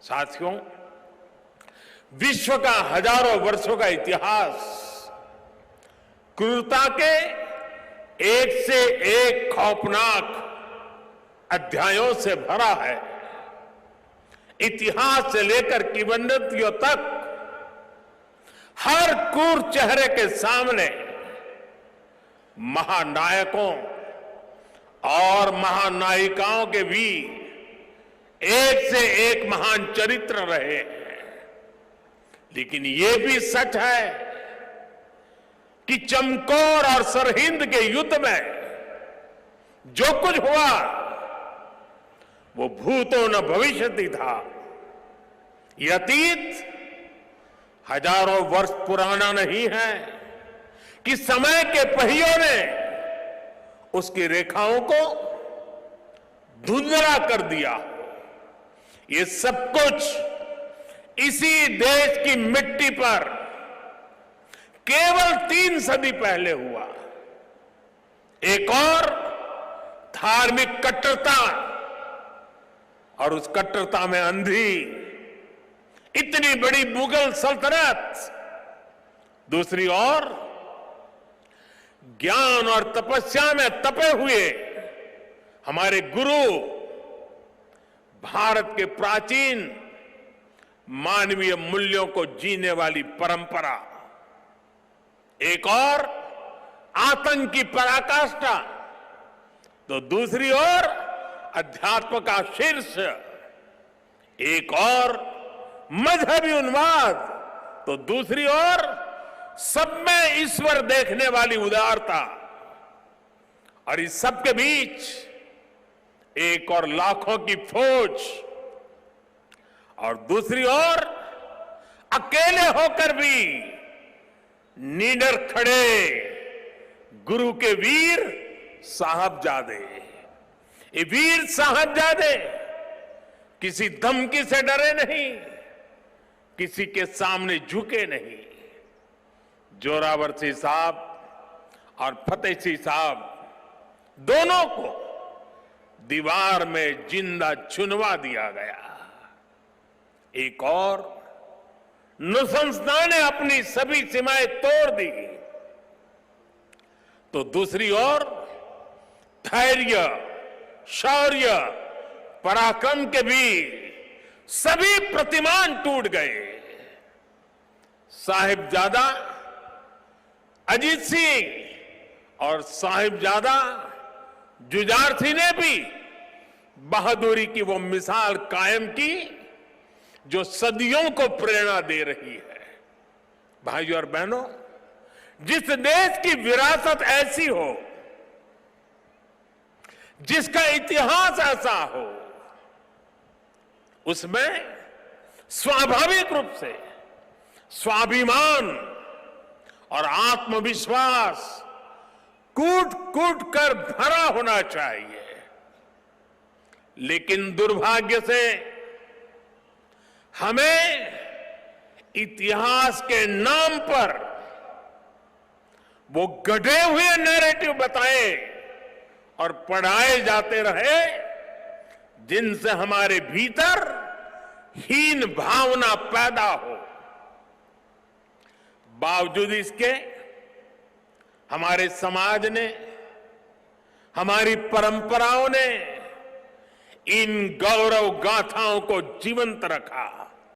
साथियों, विश्व का हजारों वर्षों का इतिहास क्रूरता के एक से एक खौफनाक अध्यायों से भरा है। इतिहास से लेकर किंवदंतियों तक हर क्रूर चेहरे के सामने महानायकों और महानायिकाओं के भी एक से एक महान चरित्र रहे हैं। लेकिन ये भी सच है कि चमकौर और सरहिंद के युद्ध में जो कुछ हुआ वो भूतो न भविष्यति था। यह अतीत हजारों वर्ष पुराना नहीं है कि समय के पहियों ने उसकी रेखाओं को धुंधला कर दिया। ये सब कुछ इसी देश की मिट्टी पर केवल 3 सदी पहले हुआ। एक और धार्मिक कट्टरता और उस कट्टरता में अंधी इतनी बड़ी मुगल सल्तनत, दूसरी ओर ज्ञान और तपस्या में तपे हुए हमारे गुरु, भारत के प्राचीन मानवीय मूल्यों को जीने वाली परंपरा, एक और आतंक की पराकाष्ठा, तो दूसरी ओर अध्यात्म का शीर्ष, एक और मजहबी उन्माद, तो दूसरी ओर सब में ईश्वर देखने वाली उदारता। और इस सब के बीच एक और लाखों की फौज, और दूसरी ओर अकेले होकर भी निडर खड़े गुरु के वीर साहबजादे। ये वीर साहबजादे किसी धमकी से डरे नहीं, किसी के सामने झुके नहीं। जोरावर सिंह साहब और फतेह सिंह साहब दोनों को दीवार में जिंदा चुनवा दिया गया। एक और नृशंसता ने अपनी सभी सीमाएं तोड़ दी, तो दूसरी ओर धैर्य, शौर्य, पराक्रम के भी सभी प्रतिमान टूट गए। साहिबजादा अजीत सिंह और साहिबजादा जुझार सिंह ने भी बहादुरी की वो मिसाल कायम की जो सदियों को प्रेरणा दे रही है। भाइयों और बहनों, जिस देश की विरासत ऐसी हो, जिसका इतिहास ऐसा हो, उसमें स्वाभाविक रूप से स्वाभिमान और आत्मविश्वास कूट कूट कर भरा होना चाहिए। लेकिन दुर्भाग्य से हमें इतिहास के नाम पर वो गढ़े हुए नैरेटिव बताए और पढ़ाए जाते रहे, जिनसे हमारे भीतर हीन भावना पैदा हो। बावजूद इसके हमारे समाज ने, हमारी परंपराओं ने इन गौरव गाथाओं को जीवंत रखा।